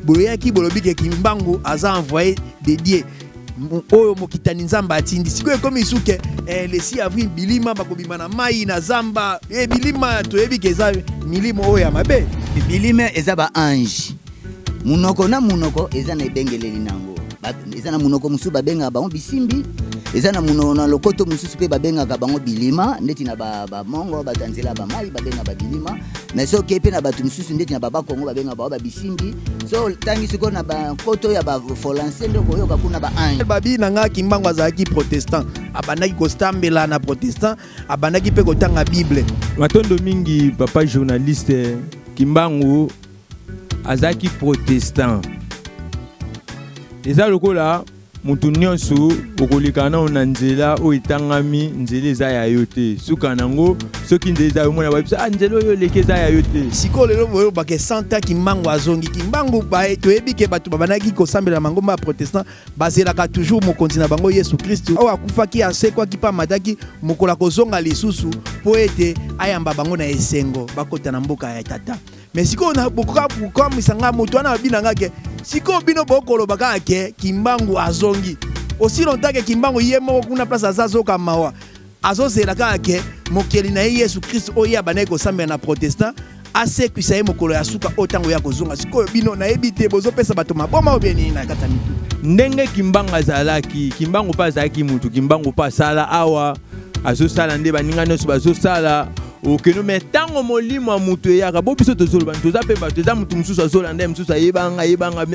boyaki bolobi ke Kimbangu aza envoyé dédié oyo mokitani nzamba atindi sikoyo comme isuke le 6 avril bilima bakobima na mai na zamba bilima toyebi ke eza milimo oyo ya mabe bilima eza ba ange munoko na munoko eza na ebengeleli nango eza na munoko musu babenga bango bisimbi eza na munoko na lokoto mususu pe babenga bango bilima ndeti na ba mongo batanzela ba mai babenga ba bilima mais so kepe na batu mususu ndeti na baba Kongo babenga ba bisimbi so tangi siko na ba koto ya ba folanse ndoko yoka kuna ba ange babi nanga Kimbangu azaki protestant abandaki kostambela na protestant abandaki pe kotanga bible matondo mingi papa journaliste Kimbangu azaki protestant eza lokola mutu nyonso okolikana na nzela o itangami nzela eza ya yote suka nango soki nzela yo mona babisa nzela yo leke eza ya yote siko lelo boyo bake santa Kimbangu azongi Kimbangu ba toyebi ke batu babanaki kosambela mangomba ya protestant bazelaka toujours mokonzi na bango Yesu Kristo o akufaki asekwaki pa mataki mokola kozonga lisusu po ete ayamba bango na esengo bakota na mboka ya tata mais siko na bokoka misanga moto wana binanga ke siko bino bokolo baka ke Kimbangu azongi aussi longtemps que Kimbangu yemo kuna place azazo kamawa azozela ka ke mokeli na Yesu Kristo oya baneko sambela na protestant ase kwisa mokolo ya suka otango ya kozonga siko bino na ebite bozo pesa bato maboma obeni na kata mitu ndenge Kimbangu azalaki Kimbangu pa azalaki mutu Kimbangu pa sala awa azosala nde baninga nyonso bazosala okeno metango molimo wa mutu eyaka bo biso tozolo bantu toza pe bato eza mutu mususu azolanda mususu ayebanga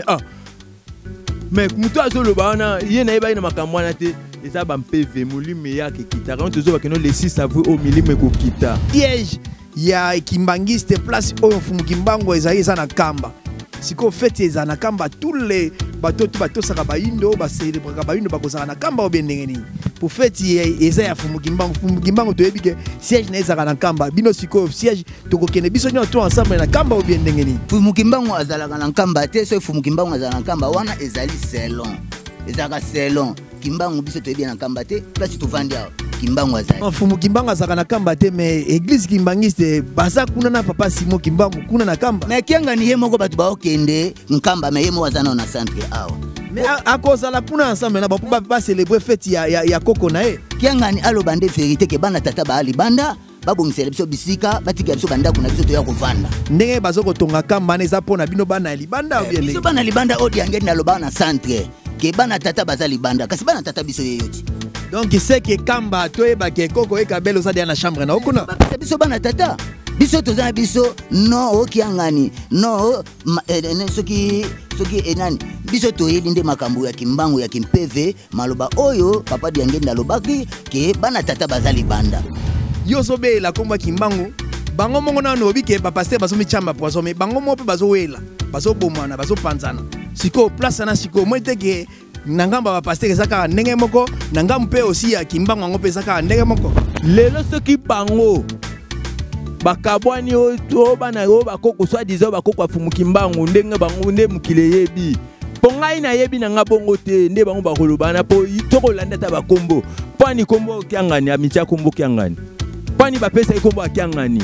mais mutu azoloba wana ye na yeba ina makambo wana te eza ba mpv molimo eyaka ekitaka tozoba keno le 6 avril au milimo ekokita piège ya kimbangiste place oyo fumu Kimbangu eza na kamba siko fete eza na kamba tous les bato saka baindo ba célébrer baindo bakozaka na kamba obendenge ni pour fete eza ya fumu Kimbangu toyebi ke siège na ezaka na kamba bino siko siège tokokende biso nyo to ensemble na kamba obendenge ni fumu Kimbangu azalaka na kamba te so fumu Kimbangu azalaka na kamba wana ezali salon ezaka salon Kimbangu biso toyebi na kamba te place tovandi awa Kimbangu azali fumu Kimbangu azaka na kamba te mais église kimbangiste baza kuna na papa Simon Kimbangu kuna na kamba mais kianga ni yemo ko batu ba okende nkamba mais yemo wazana na centre awa mais akozala kuna ensemble na ba célébrer fête ya koko na e kianga ni alo bande vérité ke bana tata ba ali banda babongisela biso bisika batika biso banda kuna biso toya kovanda ndenge bazoko tonga kamba na eza pona bino bana libanda bien biso bana libanda odi angeni na loba na centre ke bana tata bazali banda kasi bana tata biso yeyoti donc c'est que kamba toyeba ke koko ekabelo za dia na chambre na okuna biso bana tata biso tozana biso no okiangani no soki enani biso toyebi nde makambo ya Kimbangu ya kimpeve maloba oyo papa diangeni na lobaki ke bana tata bazali banda yo sobe la komba Kimbangu bango mongo na no bike ba pasteur bazo michamba poison mais bango mo pe bazo wela bazo bomana bazo panzana siko place na siko mwete ke nangamba ba pasteur ezaka ndenge moko nangamba pe aussi ya Kimbangu ngo pe ezaka ndenge moko lelo soki bango bakabwani o bana yo bakoko soit disant bakoko afumu Kimbangu ndenge bango nde mukile yebi pongai na yebi na ngabongo te nde bango bakolobana po itoko landa ta bakombo pani kombo kyangani amitia kombo kyangani pani bapesa ikombo kyangani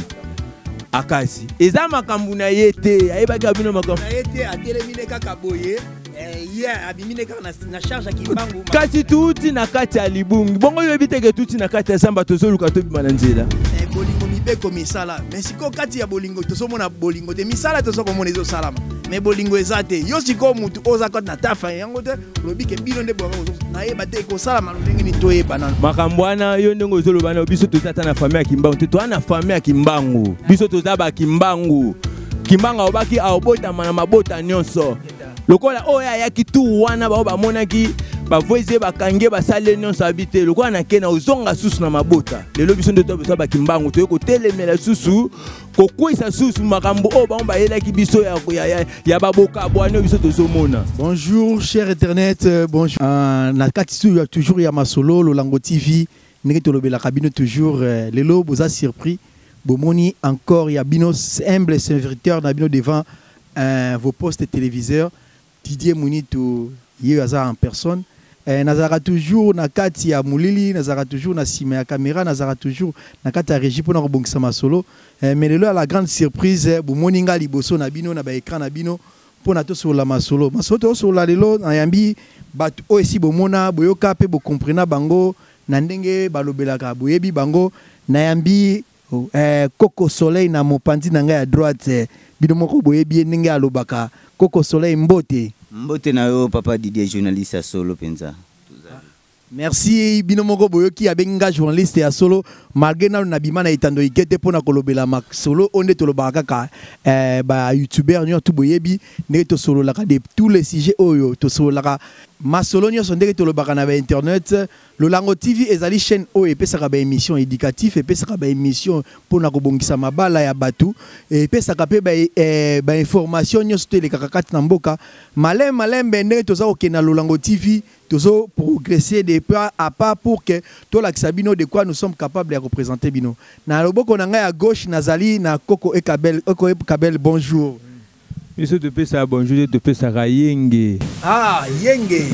akasi eza makambu na yete ayebaki abino makambu na yete atelemine kaka boye yeah abimine kaka na charge Kimbangu kasi tuti na kati ya libungi bongo yebiteke tuti na kati ya samba tozoluka tobima na nzela bolingo mibeko misala mais siko kati ya bolingo tozomona bolingo te misala tozokomona ezo salama mais bolingo ezate yo siko mutu oza koti na tafa yango te lobike bino nde bwaka na yeba te ko salama ndenge ni toyeba na makambo wana yo ndenge ozoloba na biso tozata na famille ya Kimbangu te to na famille ya Kimbangu biso tozaba Kimbangu obaki aobota na mabota nyonso lokola oya ayaki tu wana bao bamonaki bavoize bakange basale nyonso habite lokola na kena ozonga susu na mabota lelo biso nde to ba Kimbangu to kotelemela susu kokwisa susu makambo o ba bayelaki biso ya baboka bwana biso tozomona. Bonjour cher internet, bonjour na kati ya toujours ya masolo Lolango TV ndenge tolobela kabino toujours lelo boza surpris bomoni encore ya bino humble serviteur na bino devant vos postes téléviseurs Didier Mounitou Yeaza en personne. Nazara toujours na kati ya mulili, nazara toujours na sima ya caméra, nazara toujours na kati ya régie pour na rebongisa masolo. Mais lelo la grande surprise, bu moninga liboso na bino na ba écran na bino pona to sur la masolo to sur la lelo na yambi batu o esi bomona boyoka pe bo comprena bango na ndenge balobelaka boyebi bango na yambi Coco Soleil na mopanzi na ngai à droite bino moko boyebi ndenge alobaka Coco Soleil mbote na yo papa Didier journaliste à solo penza. Merci bino moko boyoki abenga journaliste ya solo malgré na bima na itando ikete pona kolobela mak solo onde tolobaka ka ba youtubeur nyo tu boyebi ne to solo la de tous les sujets oyo to solo la ma solo nyo sondeke tolobaka na ba internet Lolango TV ezali chaîne oyo epesaka ba émission éducative epesaka ba émission pona kobongisa mabala ya batu epesaka pe ba information nyo stele kakakati na mboka malembe ndenge toza kokena Lolango TV tozo progresser de pas à pas pour que to la Sabino de quoi nous sommes capables de représenter bino. Na loboko na ngai à gauche nazali na Coco Ekabel bonjour. Biso te pesa bonjour te pesa yenge. Ah yenge.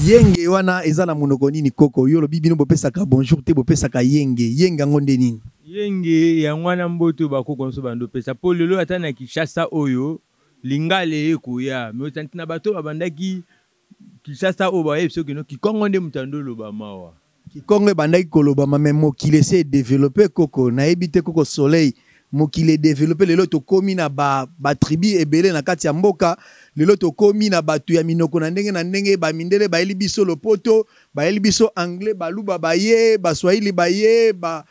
Yenge wana eza na monoko nini Coco yo lobi bino bopesa ka bonjour te bopesa ka yenge ngonde nini. Yenge ya ngwana mboto ba Coco nso bando pesa po lelo ata na Kinshasa oyo lingale ekuya me otantina bato babandaki Kinshasa oba yebso kino Kikongo nde mutando loba mawa Kikongo bandaki koloba ma même mokile se développer Coco na ebite Coco Soleil mokile développer lelo to komi na ba tribu ebele na kati ya mboka lelo to komi na batu ya minoko na ndenge ba mindele ba elibiso lopoto ba elibiso anglais ba luba ba ye ba swahili ba ye ba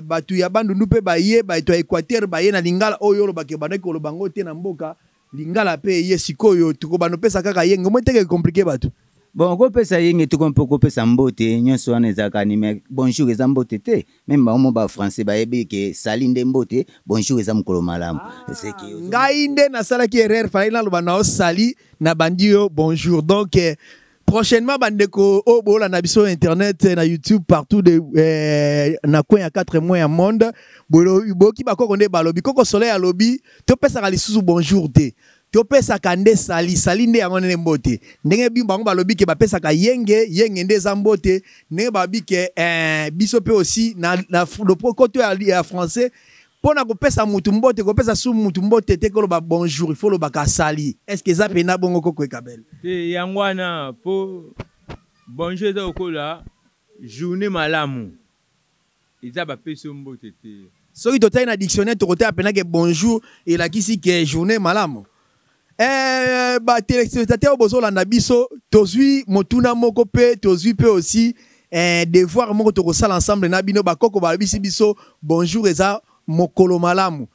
batu ya bandundu pe ba ye ba to Équateur ba ye na lingala oyo lo bakeba na koloba ngote na mboka lingala pe ye sikoyo tukobano pesa kaka yenge moteke compliqué batu bon ko pesa yenge tukompo ko pesa mbote nyonso wana ezaka ni bonjour eza mbote te même ba français ba yebi ke salinde mbote bonjour eza mukolo malamu c'est que ngai nde na sala ki erreur fa ina loba na sali na bandio bonjour donc prochainement bandeko o bola na biso internet na YouTube partout de na coin ya 4 mois ya monde boki bakoko nde balobi Coco Soleil alobi to pesa kali susu bonjour te to pesa kande sali nde yango nene mbote ndenge bango balobi ke ba pesa ka yenge nde za mbote ndenge babi ke biso pe aussi na le côté ya français pona ko pesa mutu mbote ko pesa su mutu mbote te ko ba bonjour il faut lo baka sali est-ce que ça pena bongo Coco Ekabel te yangwana po bonjour za okola journée malamu eza ba peso mbote te soki totai na dictionnaire to kote apena ke bonjour et la kisi ke journée malamu ba téléspectateur bozo landa biso tozui motuna moko pe tozui pe aussi devoir moko to ko sala ensemble na bino ba Coco ba bisi biso bonjour eza mokolo malamu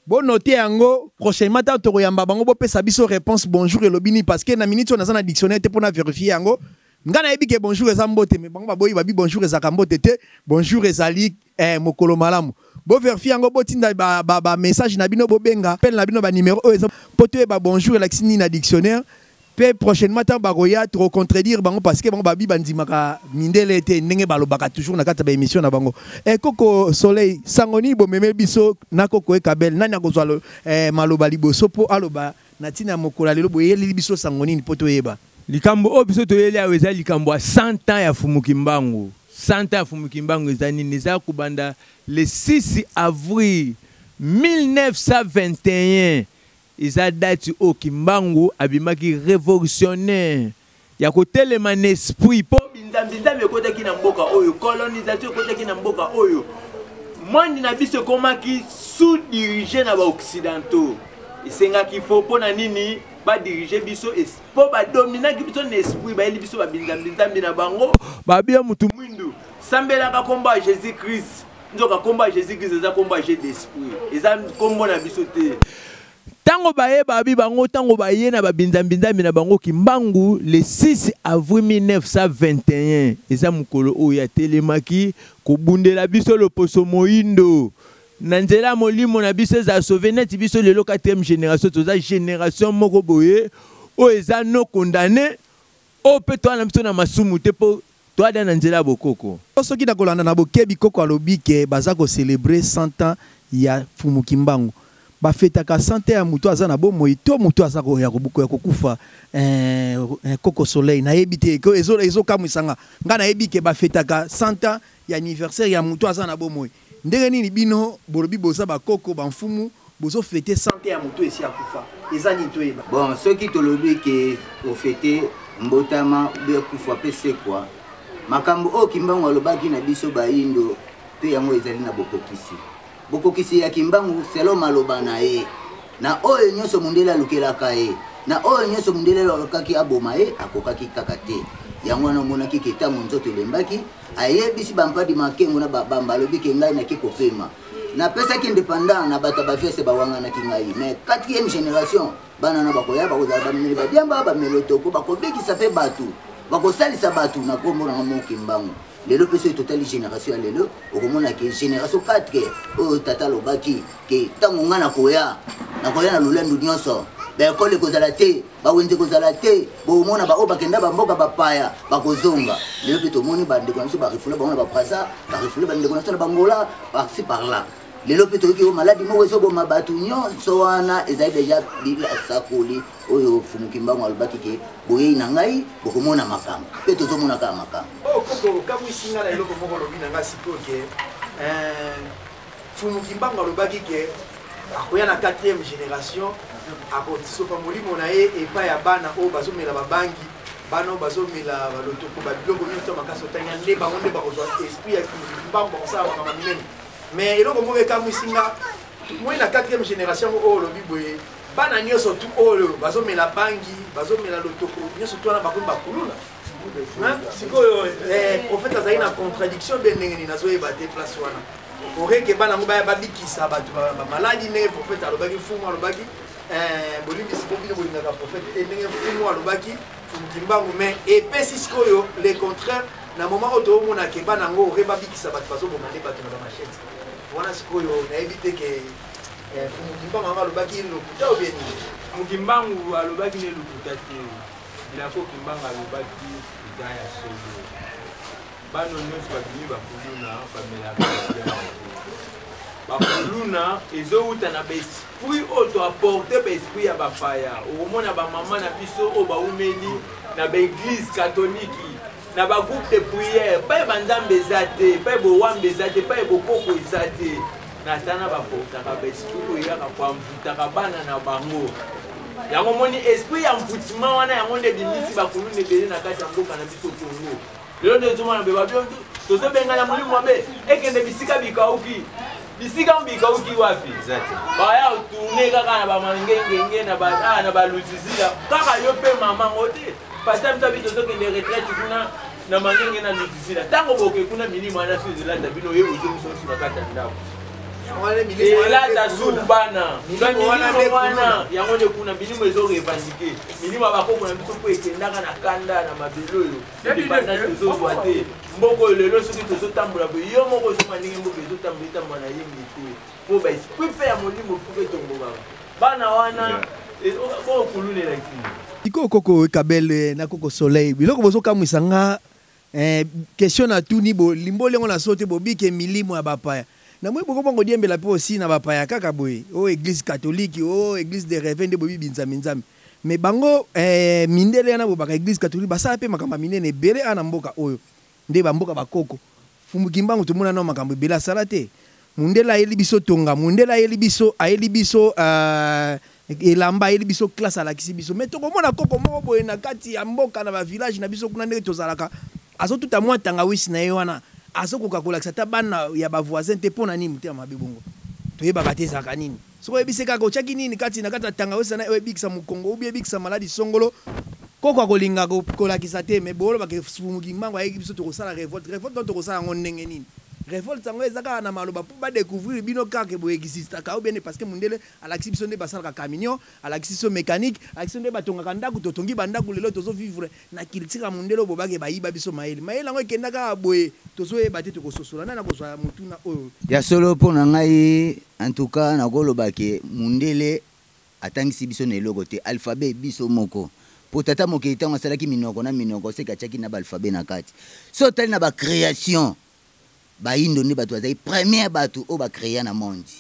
bon noter yango prochainement ta to yamba bango bo pesa biso réponse bonjour et lobini parce que na minute on a na dictionnaire te pona vérifier yango ngana yebi ke bonjour eza mbote mais bango baboyi babi bonjour eza kambote te bonjour ezali mokolo malamu bo vérifier yango bo tinda ba message na bino bo benga appel na bino ba numéro eza poto ba bonjour la kisini na dictionnaire pe prochainement ta baroya to contredire bango parce que bango babi bandimaka mindele te ndenge balobaka toujours na kata ba émission na bango Coco Soleil sangoni bo meme biso na Coco Ekabel nani akozwa maloba liboso po aloba na tina mokola lelo boyeli biso sangoni ni poto yeba likambo o biso to yeli aweza likambo 100 ans ya Fumukimbangu 100 ans ya Fumukimbangu ezani neza kubanda le 6 avril 1921 Isa date au Kimbangu abimaki révolutionnaire ya kotelema na esprit po binzambi ekota ki na mboka oyo colonisation ekota ki na mboka oyo mwandi na biso komaki sous dirigé na ba occidentaux isengaki fo pona nini ba diriger biso po ba dominer ki biso na esprit ba eli biso ba binzambi na bango ba bia mutu mwindu sambela ka komba Jésus Christ nzoka komba Jésus Christ eza komba jeu d'esprit eza kombo na biso te tango baye babi bango tango baye na babinzambi na bango Kimbangu le 6 avril 1921 eza mukolo oyo ya telemaki kobundela biso loposo moindo na nzela molimo na biso za sauver net biso lelo 4e génération toza génération moko boye o eza no condamné o pe to na biso na masumu te po to ada na nzela bokoko soki na kolanda na bokebi Coco alobi ke baza ko célébrer 100 ans ya Fumukimbangu ba fetaka santé ya mutu aza na bomoi to mutu aza ko ya kokufa Coco Soleil na yebite ko ezo kamwisanga ngana yebike ba fetaka 100 ans ya anniversaire ya mutu aza na bomoi ndenge nini bino bolobi boza ba Coco ba mfumu bozo fêter santé ya moto esi akufa eza nini toyeba bon soki tolobi ke ofete mbotama be kufa pese kwa makambo o kimbangu alobaki na biso baindo pe yango ezali na bokokisi ya kimbangu selo maloba na ye na oyo nyonso mundele alukelaka ye na oyo nyonso mundele alokaki aboma ye akokaki kaka te yango wana omonaki ke ntango nzoto elembaki ayebisi bampadi makengo na babamba alobi ke ngai naki kopema napesaki indépendant na bato bafese bawanganaki ngai mais 4e génération bana na bakoya bakozala bameli badiamba bamelotoko bakobikisa mpe bato bakosalisa bato na kombo na moki mbangu lelo peso totali génération ya lelo okomona ke génération 4 oyo tata lobaki ke ntango nga nakoya na lolendo nyonso baekole kozala te bawenze kozala te bomona baoyo bakenda bamboka bapaya bakozonga lelo mpe tomoni bandeko na biso barefule bango na baprasa barefule bandeko na biso na bangola parci par là lelo mpe toyoki oyo maladi moko ezoboma bato nyonso wana ezali deja bible asakoli oyo fumuki mbango alobaki ke boyei na ngai bokomona makambo mpe tozomona kaka makambo koko kamwisinga na eloko moko olobi na ngai sikoyo ke fumuki mbango alobaki ke akoya na 4e génération akosopa molimo na ye epai ya bana oyo bazomela babangi bana oyo bazomela balotoko babiloko nyonso makasi otanga nde bango nde bakozwa esprit ya mbango bakosala makambo minene mais eloko moko ekamwisinga moi na 4e génération oyo olobi boye bana nyonso tu oyo bazomela bangi bazomela lotoko nyonso tu wana bakomi bakuluna sikoyo prophète azali na contradiction mpe ndenge nini nazoyeba te place wana oreke bana ngo baya babikisa bato bamaladi ndenge prophète alobaki fumu alobaki bolimbisi mpo bino bolingaka prophète te ndenge fumu alobaki fumukimbangu mais epesi sikoyo le contraire na moment oyo toomona ke bana ngo ore babikisa bato bazoboma nde bato na bamachete wana sikoyo nayebi te ke fumukimbangu yango alobaki lokuta obieni mukimbangu alobaki ne lokuta te bilako kimbangu alobaki eza ya solo bano nyonso babimi bakuluna bamelaka bakuluna ezowuta na baesprit oyo toaporte baesprit ya bapaya okomona bamama na biso oyo baumeli na baeglise katoliki na bagroupe de prière epai banzambe eza te epai bowambe eza te epai bokoko eza te na tana baportaka baesprit oyo eyaka koamvutaka bana na bango yango moni esprit ya mvutima wana yango nde bimisi bakuluna ebele na kati ya mboka na biso Kongo lelo nde ezomona mpe babio tozobengana molimo mabe ekende bisika bikauki bisika mbikauki wapi baya otourne kaka na bamangengenge na baluzizila kaka yo mpe mamango te pasta misa bi tozokende retraite kuna na mangenge na luzizila ntango boke kuna milimo wana so ezelata bino oye ozomisosi na kati ya ndako elata sumbana milimo wana yango nde kuna milimo ezorevandike milimo bakoko na biso mpo ekendaka na kanda na mabele oyo ebanda tozozwa te mboko oyo lelo soki tozotambola boye yo moko ozoma ndenge mboka ezotambola etambola na yembi te mpo baesprit mpe ya molimo mpo etombokaka bana wana okulunelaki sikoyo koko ekabele na koko soleil biloko bozokamwisa nga question na tuni limboli yango na so te bobike milimo ya bapaya na moi boko bongo diembela pe aussi na bapaya kaka boye o église catholique o église de réveil nde bobi binzami nzambi mais bango mindele yana bobaka église catholique basala pe makambo minene ebele ana mboka oyo nde bamboka bakoko fumuki mbangu tomona na makambo ebele asala te mundela ayeli biso tonga mundela ayeli biso elamba ayeli biso classe alakisi biso mais tokomona koko moko boye na kati ya mboka na bavillage na biso kuna ndenge tozalaka azotuta mwa tangawisi na ye wana azokoka kolakisa ta bana ya bavoisin te mpo na nini motema mabe bongo toyebaka te ezalaka nini soko oyebisi kaka otyaki nini kati na kati ya tangawisi na ebikisa mokongo ubi ebikisa maladi songolo koko akolinga kolakisa te me bolobaka fumuki mbango ayeki biso tokosala révolte to tokosala yango ndenge nini révolte yango eza kaka na maloba mpo badécouvrir bino kaka boye existaka obiene parce que mundele alakisi biso nde basalaka camion alakisi biso mécanique alakisi nde batongaka ndako totongi bandako lelo tozovivre na culture ya mundele oyo bobake bayiba biso mayele yango ekenda kaka boye tozoyeba te tokososola nani akozwa motuna oyo ya solo mpo na ngai en tout cas nakolobake mundele atangisi biso na eloko te alphabet biso moko po tata mokili ntango asalaki minoko na minoko seka atiaki na baalphabet na kati so otali na bacréation baindo nde bato bazali première bato oyo bacréa na monde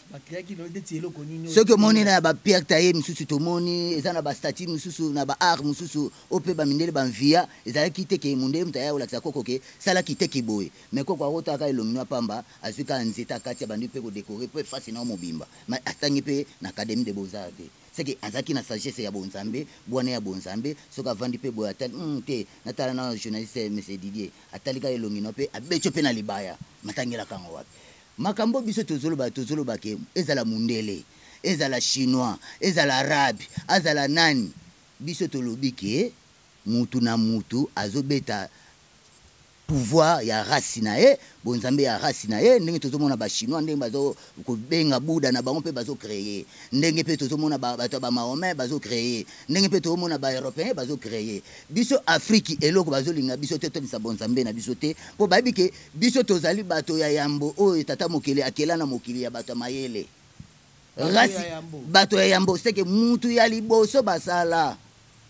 soki omoni na bapierre taye mosusu tomoni eza na bastatue mosusu na baart mosusu oyo mpe bamindele bamvia ezalaki te ke mondele moto aya olakisa koko ke salaki te ke boye mais koko akotaka elongi na pamba azwi kaka nzete akati abandi mpe kodekore mpe fasi nao mobimba ma atangi mpe na académie de beaux-arts te seke azalaki na sagesse ya bonzambe bwana ya bonzambe soki avandi mpe boye atali te natala na journaliste monsieur Didier atali kaka elongi na mpe abetio mpe na libaya matangelaka yango wapi makambo biso tozoloba ke ezala mundele ezala chinois ezala arabe azala nani biso tolobi ke mutu na mutu azobeta pouvoir ya race na ye bonzambe ya race na ye ndenge tozomona ba chinois ndenge bazo kobenga buda na bango mpe bazo créer ndenge mpe tozomona bato ba mahomet bazo créer ndenge mpe tozomona ba européen bazo créer biso Afrique eloko bazolinga biso te tobisa bonzambe na biso te po bayebi ke biso tozali bato ya yambo oyo tata mokili akela na mokili ya bato mayele race bato ya yambo seke mutu ya liboso basala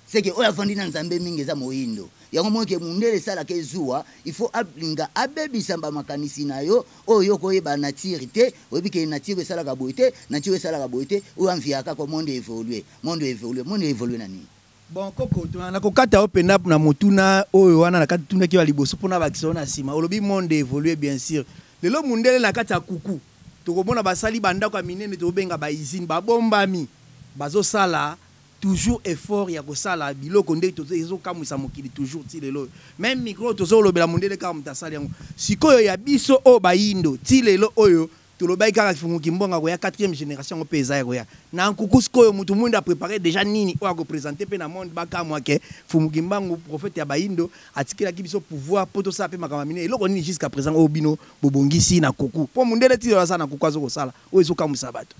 seke oyo afandi na nzambe mingi eza moyindo yango moke mundele sala ke zuwa il faut ablinga abebisa makanisi na yo oyo koyeba nature te oyebi ke nature esalaka boye te nature esalaka boye te oyo amviaka ko monde évoluer na nini bon koko na kokata openda na motuna oyo wana na kati tuna ki wa liboso pona bakisona na sima olobi monde évoluer bien sûr lelo mundele na kati ya kuku tokomona basali bandako ya minene tobenga ba usine babombami bazosala toujours effort ya kosala biloko nde tozo kamwisa mokili toujours ti lelo même micro tozo lobela mondele ka mutasali yango sikoyo ya biso o bayindo ti lelo oyo tolobai kaka kifunguki mbonga ko ya 4e génération ko peza ya ko ya na nkuku sikoyo mutu mwenda préparer déjà nini o ko présenter pe na monde baka mwake fumuki mbangu prophète ya bayindo atikela ki biso pouvoir poto sa pe makama mine eloko nini jusqu'à présent o bino bobongisi na kuku po mondele ti la sa na kuku azo ko sala o ezo kamusa bato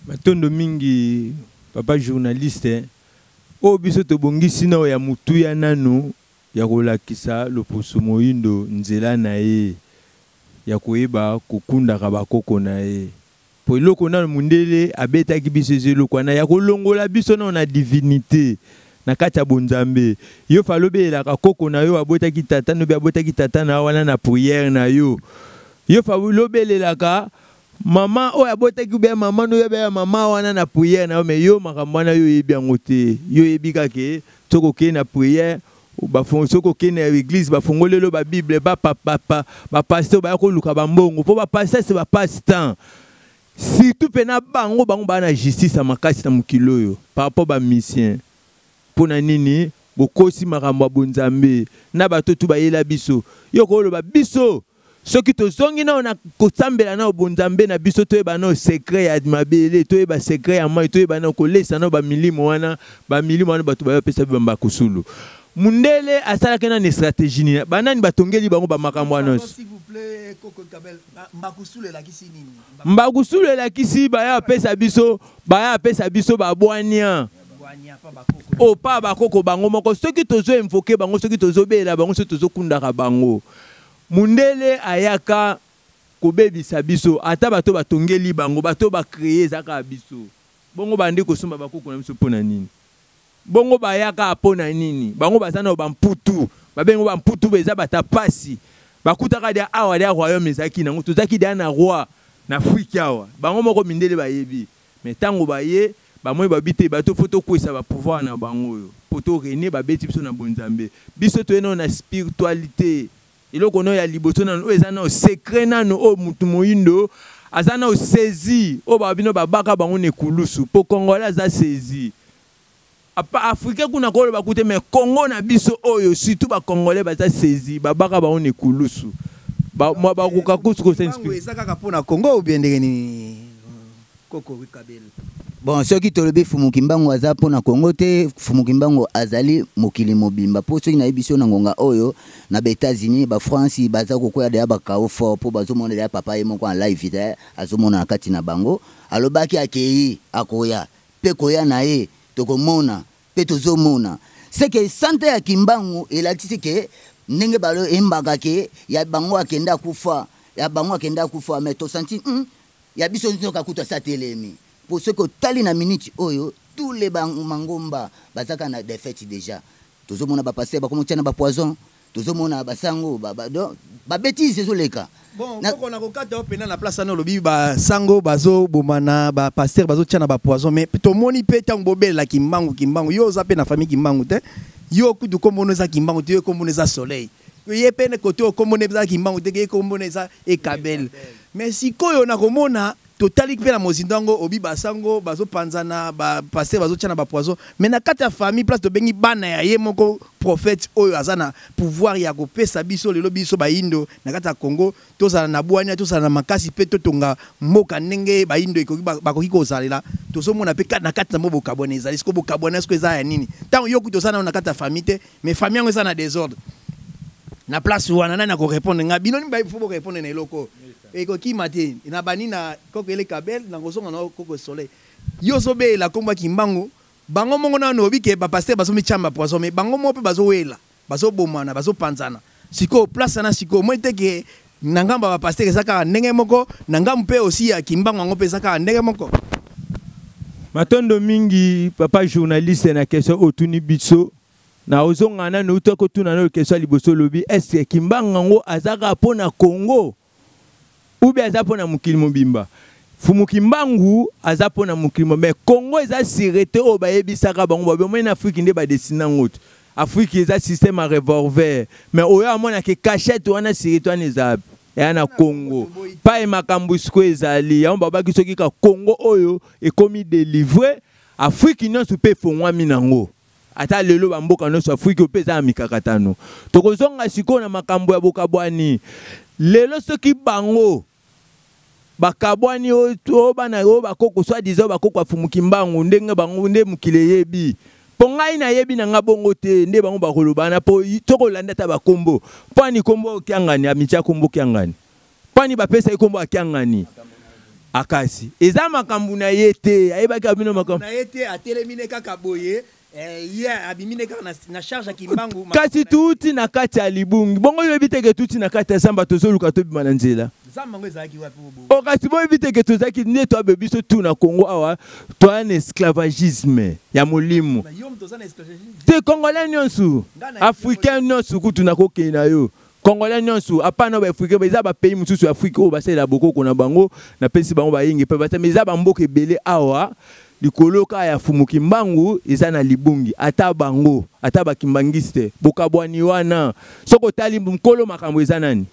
matondo mingi papa journaliste o biso to bongisi na ya mutu ya nanu ya kolakisa loposo moyindo nzela na ye ya koyeba kokunda ka bakoko na ye po eloko na mundele abetaki biso eloko na ya kolongola biso na divinité na kati ya bonzambe yo falobela ka koko na yo abotaki tata no be abotaki tata na wana na prière na yo falobela ka mama oya botaki be mama no be mama wana na prière na me yo makambo na yo yebi yango te yo yebi kake toko ke na prière ba soko ke na église ba fongolelo ba bible ba pasteur ba ko luka ba mbongo po ba pasteur c'est ba pasteur surtout pena bango ba na justice makasi na mukilo yo par rapport ba mission pona nini bokosi makambo bonzambe na bato tu ba yela biso yo ko lo ba biso soki tozongi na kosambela na bonzambe na biso toyeba na secret ya mabele toyeba secret ya mai toyeba na kolesa na ba milimo wana bato bayopesa bamba kusulu mundele asalaka na stratégie ni banani batongeli bango ba makambo wana s'il vous plaît Koko Kabel mbakusulu la kisi nini mbakusulu la kisi baya pesa biso ba bwania o pa bakoko bango moko soki tozo invoquer bango soki tozo bela bango soki tozo kundaka bango mundele ayaka kobebisa biso ata bato batongeli bango bato ba créer zaka biso bongo bande kosomba bakoko na biso pona nini bongo bayaka pona nini bango bazana bamputu babengo bamputu beza batapasi bakutaka dia awa dia royaume ezaki nango tozaki dia na roi na Afrique awa bango moko mindele bayebi mais tango baye bamoi babite bato photo kwesa ba pouvoir na bango yo poto rene babeti biso na bonzambe biso toyena na spiritualité eloko no ya liboso na no ezana o secret nano o mutu moyindo azana o saisi o babino babaka bango ne kulusu po congolais za saisi apa africain kuna ko bakute mais Congo na biso oyo surtout ba congolais baza saisi babaka bango ne kulusu ba koka kusko s'inspire ezaka ka pona Congo ou bien ndenge ni Koko Kabel bon soki tolobi fumuki mbango aza pona Congo te fumuki mbango azali mokili mobimba po soki na biso na ngonga oyo na ba États-Unis ba France baza kokoya de ba kao fort po bazomona ya papa yemo en live te azomona kati na bango alobaki akei akoya pe koya na ye tokomona pe tozomona c'est que santé ya kimbangu elakisi ke ndenge balo embaka ke ya bango akenda kufa mais to senti ya biso nzoka kuta satelemi pour ce que tali na minute oyo tous les mangomba bazaka na défaite déjà tozomona ba passer ba komotia na ba poison tozomona basango ba bêtise ezoleka. Bon, on a kokata opena na place na lobi ba sango bazo bomana ba pasteur bazo tia na ba poison mais to moni pe tango bobela kimbangu yo za pe na famille kimbangu te yo kudu kombono za kimbangu te yo kombono za soleil yo ye pe ne koto kombono za kimbangu te ke kombono za ekabel mais si koyo na komona totali pe na mozindango obi basango bazo panzana ba pasteur bazo tia na ba poison mais na kata famille place to bengi bana ya ye moko prophète oyo azana pouvoir ya kopesa biso lelo biso ba indo na kata Congo tozala na bwania tozala na makasi pe totonga mboka ndenge ba indo ikoki bakoki kozalela tozomona pe na kata na mboka bwana ezali siko boka bwana siko eza ya nini tango yoku tozana na kata famille te mais famille yango eza na désordre na place wana na ko répondre nga bino ni ba faut bo répondre na eloko ekoki matin na bani na koko ele kabel na ngosonga na koko soleil yo sobe la komba kimbangu bango mongo na no bike ba pasteur baso michamba poison mais bango mo pe bazo wela bazo bomana bazo panzana siko place na siko mo teke nangamba ba pasteur ezaka ndenge moko nangam pe aussi ya kimbangu ngo pe ezaka ndenge moko matondo mingi papa journaliste na question otuni biso na ozonga na no utako tuna na question liboso lobi est-ce kimbangu ngo azaka pona Congo ou bien aza pona mukili mobimba Fumukimbangu aza pona mukili mais Congo eza sirete o bayebisaka bango ba na Afrique nde ba desina ngoto Afrique eza système à revolver mais oya amona ke cachette wana sirete wana eza ya na Congo pa makambo siko ezali ya baba kisoki ka Congo oyo ekomi délivrer Afrique nyonso pe fongwa minango ata lelo bamboka nyonso Afrique pe za mikakatano tokozonga siko na makambo ya bokabwani lelo soki bango bakabwani o bana o bakoko swa dizo bakoko afumukimbangu ndenge bango nde mukile yebi pongai na yebi na ngabongo te nde bango bakolobana po tokolanda ta bakombo pani kombo kyangani amicha kombo kyangani pani bapesa ikombo kyangani akasi eza makambu na yete ayebaki abino makambu na yete atelemine kaka boye yeah abimine kaka na charge kimbangu kasi tuti na kati ya libungi bongo yebiteke tuti na kati ya samba tozoluka tobima na nzela samba ngo ezaki wapi bobo o kasi bo yebiteke tozaki nde to abebiso tu na Congo awa to un esclavagisme ya molimo te congolais nyonso africain nyonso kutu na kokena yo congolais nyonso apana ba africain ba ba pays mususu Afrique o ba sela bokoko na bango na pesi bango ba yingi pe ba meza ba mboka ebele awa likoloka ya Fumukimbangu eza na libungi ata bango ata bakimbangiste bokabwani wana soko tali mukolo makambo eza nani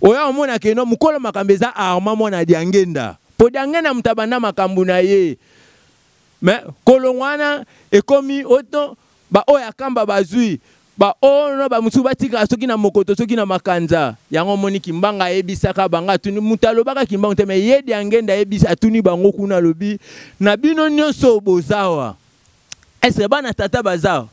oya omona keno mukolo makambo eza arma mona diangenda po diangenda mutabana makambo na ye mais kolongwana ekomi oto ba oya kamba bazui ba ono ba musu batika soki na mokoto soki na makanza yango moni kimbanga ebisaka banga tuni mutalo baka kimbangu te mais yedi angenda ebisa tuni bango kuna lobi na bino nyonso bozawa est-ce bana tata bazawa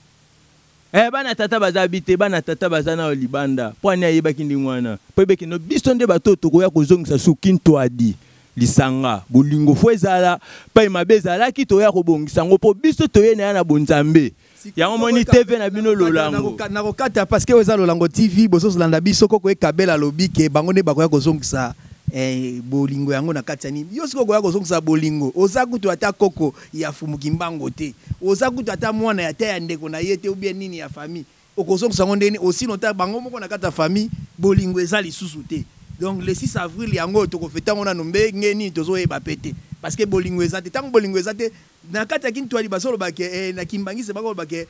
bana tata bazawa bite bana tata bazana libanda pwani ayebaki ndingwana po ebeki no biso nde batoto koya kozongisa sukinto adi lisanga bolingo fo ezala pa mabezala ki toya kobongisa ngo po biso toyena na bonzambe yango moni TV na bino lolango na kokata parce que eza lolango TV boso landa biso koko ekabela lobi ke bango ne bakoya kozongisa bolingo yango na kati nini yo siko koya kozongisa bolingo oza kutu ata koko ya Fumukimbangu te oza kutu ata mwana ya ta ndeko na yete ou bien nini ya famille okozongisa ngo ndeni aussi nota bango moko na kata famille bolingo eza lisusu te donc le 6 avril yango tokofeta ngona nombe ngeni tozoyeba pete parce que bolingo ezate tango bolingo ezate na kati kintu ali basolo bake na kimbangise bako bake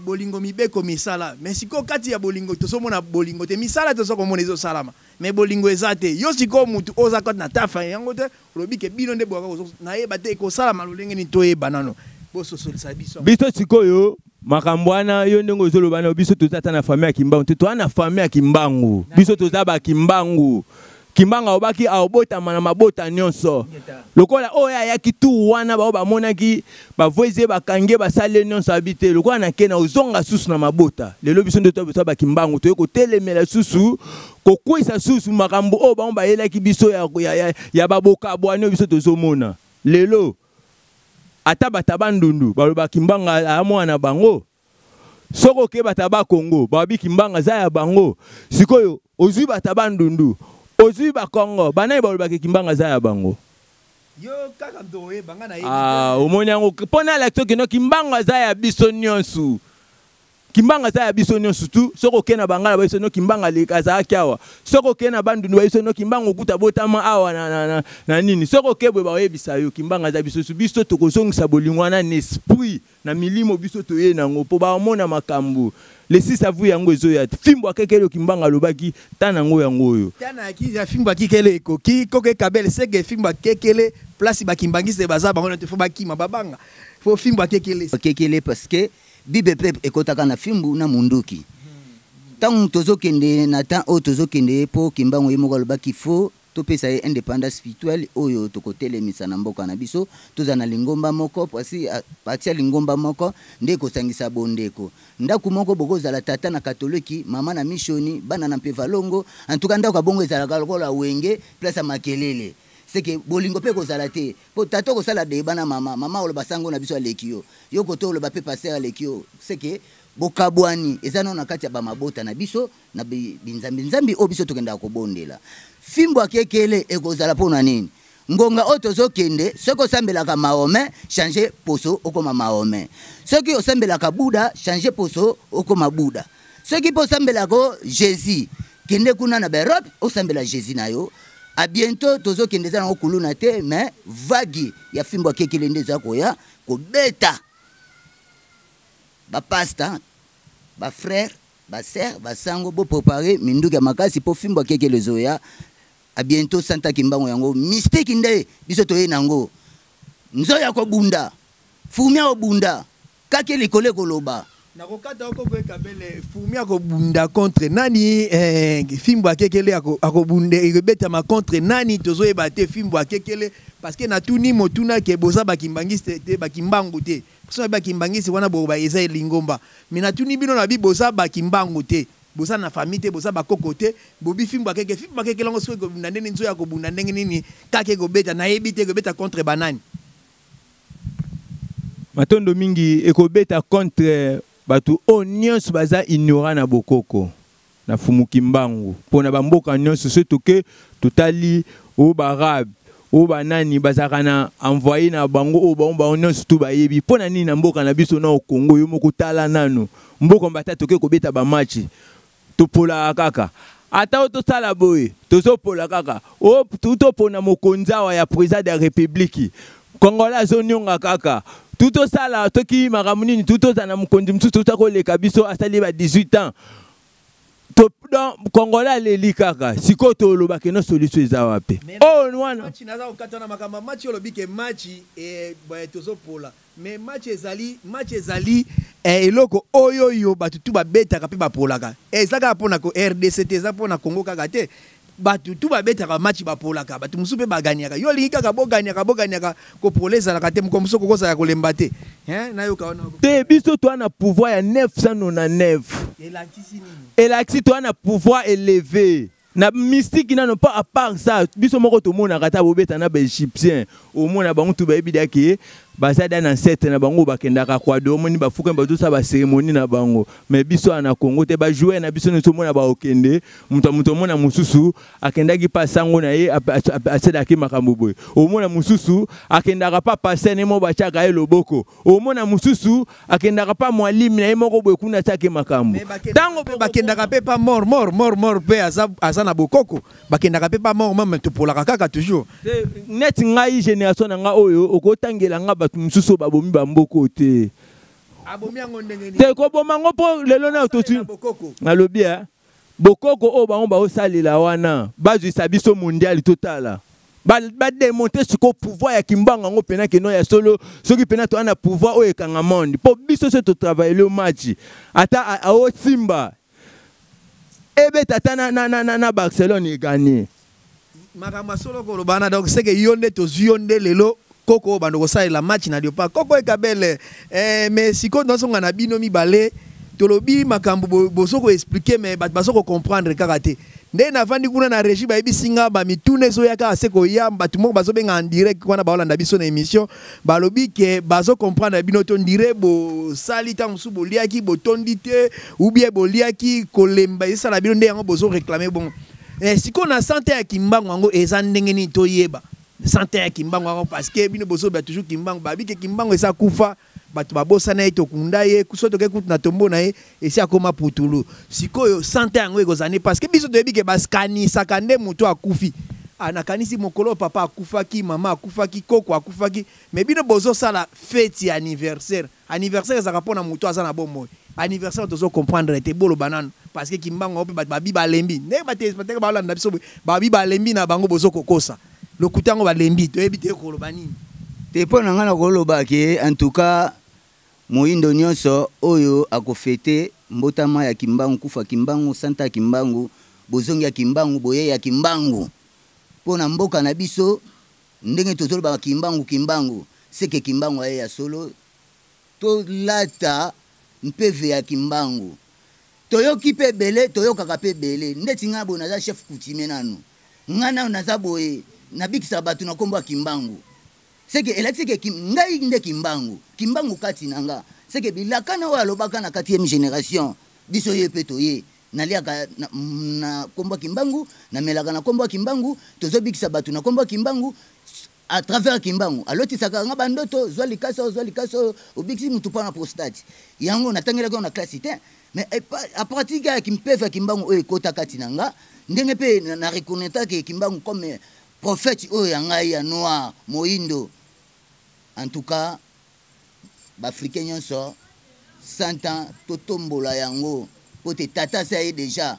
bolingo mibeko misala mais siko kati ya bolingo tosomona bolingo te misala tosokomona ezo salama mais bolingo ezate yo siko mutu oza kota na tafa yango te lobike bino nde boka na yeba te ko salama lolenge ni toyeba nano boso solisa biso biso sikoyo makambwana yo ndenge zolobana biso tozata na famille ya Kimbangu to ana famille ya Kimbangu biso tozaba Kimbangu Kimbanga obaki aobota mana mabota nyonso lokola oya yaki tu wana ba monaki ba voice ba kange ba sale nyonso habité lokola na kena ozonga susu na mabota lelo biso ndo to ba Kimbangu to ko telemela susu ko kwisa susu makambo o ba yelaki biso ya baboka bwana biso tozomona lelo ata batabandundu ba Kimbanga amwana bango soko ke bataba Congo ba bi Kimbanga za ya bango sikoyo ozui batabandundu ozui ba Congo bana ba Kimbanga za ya bango yo kaka ndoye banga na omoni yango pona la toki no Kimbanga za ya biso nyonso kimbanga za ya biso nyo surtout soko kena bangala biso no kimbanga lekaza kyawa soko kena bandu no biso no kimbanga okuta botama awa na nini soko kebwe ba yebisa yo kimbanga za biso biso tokozongisa bolingwana na esprit na milimo biso toye nango po ba mona makambu le si savu yango ezoya fimbo akekele kimbanga lobaki tana ngo yango yo tana ki ya fimbo akekele ekoki koke kabele sege fimbo akekele place bakimbangise baza bango te fo bakima babanga fo fimbo akekele parce que bibe pepe ekotaka na fimbu na munduki tant tozokende na temps o tozokende po kimbango yemoko lobaki fo topesa ye indépendance spirituelle oyo tokotelemisa na mboka na biso tozana lingomba moko pasi patia lingomba moko nde kosangisa bondeko ndaku moko bokozala tata na katoliki mama na misioni bana na mpevalongo en tout cas ndako bongo ezala lokola wenge place makelele c'est que bolingo pe kozala te po tata kosala de bana mama oloba sango na biso alekio yo koto oloba pe passer alekio c'est que bokabwani ezana na kati ya ba mabota na biso na binzambi o biso tokenda ko bondela fimbo akekele ekozala pona nini ngonga otozokende soko sambelaka maome changer poso okoma maome soki osambelaka buda changer poso okoma buda soki po sambelako Jésus kende kuna na Europe osambela Jésus nayo a bientôt tozokende za na kuluna te mais vague ya fimbo akekele ndeza koya ko beta ba pasta ba frère ba sœur ba sango bo préparer minduka makasi po fimbo akekele zoya a bientôt santa kimbango yango mistake nde biso toye nango nzoya ko bunda fumia obunda kake likole koloba nakokata oko kabele fumia ko bunda contre nani fimbo akekele akobunde ebeta ma contre nani tozoyeba te fimbo akekele parce que na tuni motuna ke boza bakimbangiste te bakimbangu te so bakimbangisi wana bo ba eza lingomba mina tuni bino na bi boza bakimbangu te boza na famille te boza bakoko te bobi fimbo akekele lango so ko bunda ndeni nzoya ko bunda ndenge nini kake ko beta na ebite ko beta contre banani matondo mingi ekobeta contre batu nyonso baza ignorant na bokoko na fumuki mbangu pona bamboka nyonso surtout que totali o barabe o banani bazaka na envoyer na bango o ba nyonso tu bayebi pona nini na mboka na biso na Kongo yo moko tala nano mboka mbata toke kobeta ba match topola kaka ata o tosala boye tozopola kaka o tutopona mokonzawa ya président de la République Kongola zonionga kaka tuto sala toki makamuni tuto tana mukonzi msusu tutakoleka biso asali ba 18 ans to dans Kongola leli kaka sikoto lobake no solution ezawa pe oh nwana match naza okatana makamba match olobike match tozopola mais match ezali eloko oyo yo batutu babeta ka pe bapolaka ezaka pona ko RDC eza pona Congo kaka te batutu babeta match bapolaka batu musu pe baganyaka yo lingi kaka boganyaka ko poleza la kate mko musu kokosa ya kolemba te nayo kaona te biso to na pouvoir ya 999 elakisi to na pouvoir élevé na mystique nano pas à part ça biso moko to mona kata bobeta na ba égyptien au mona bango to ba ebidaki bazada na set na bango bakendaka kwa do moni bafuka bato sa ba cérémonie na bango mais biso na Congo te ba jouer na biso nso mona ba okende muto mona mususu akendaki pa sango na ye asedaki makambo boy au mona mususu akendaka pa passer ne mo ba chaka ye loboko au mona mususu akendaka pa mwalimu na ye moko boy kuna chake makambo tango bakendaka pe pa mort pe aza na bokoko bakendaka pe pa mort même to polaka kaka toujours net ngai génération nga oyo okotangela nga batu msusu babomi bamboko te abomi yango ndenge ni te ko bomango po lelo na totu nalobi bokoko o bango ba osalela wana bazwisa biso mondial totala ba démonter ce ko pouvoir ya kimbanga ngo pena ke no ya solo soki pena to ana pouvoir o ekanga monde po biso se to travailler le match ata a o Simba ebe tata na Barcelone e gagné makamba solo ko lobana donc c'est que yonde to zionde lelo koko bando ko la match na diopa koko ekabele mais siko nosonga na bino mibale tolobi makambo bosoko expliquer mais basoko comprendre kaka te nde na vandi kuna na régie ba ebisinga ba mitune zo yaka seko ya batu moko bazobenga en direct kwana baolanda biso na émission balobi ke bazo comprendre bino to ndire bo sali ta musu boliaki botondi te ou bien boliaki kolemba isala bino nde yango bozo réclamer bon siko na santé ya kimbango yango eza ndenge ni to yeba santé ya kimbango parce que bino bozo ba toujours kimbango babi ke kimbango esa kufa bato babosana ye tokunda ye so toke kutu na tombo na ye esi akoma putulu sikoyo sante yango ekozani parce que biso toyebi ke basikanisaka nde moto akufi nakanisi mokolo papa akufaki mama akufaki koko akufaki mais bino bozosala fete ya anniversaire ezaka mpona moto aza na bomoi anniversaire tozo comprendre te bolo banano parce que kimbango pe babi balembi ne bateke balanda biso babi balembi na bango bozo kokosa lokutango balembi toyebi te koloba nini te pona ngana koloba ke en tout cas moyindo nyonso oyo akofete mbotama ya kimbangu kufa kimbangu santa ya kimbangu bozongi ya kimbangu boye ya kimbangu pona mboka na biso ndenge tozoloba kimbangu seke kimbangu aye ya solo to lata mpeve ya kimbangu toyoki pe bele toyokaka pe bele ndeti nga bo naza chef coutumier nanu ngana naza boye nabikisa batu na kombo ya kimbangu seke elatike ngai nde kimbangu kati nanga seke bilakana wa lobaka na 4e génération biso ye pe toye naliaka na kombo kimbangu na melaka na kombo kimbangu tozobikisa batu na kombo kimbangu à travers kimbangu aloti saka nga bandoto zwali kaso obiksi mutu pa na prostate yango natangela ko na classe te mais à pratique ya kimpeva kimbangu oyo kota kati nanga ndenge pe na reconnaître que kimbangu comme prophète oyo yanga ya noir moindo en tout cas bafricain nyonso 100 ans totombola yango pote tata sa ye déjà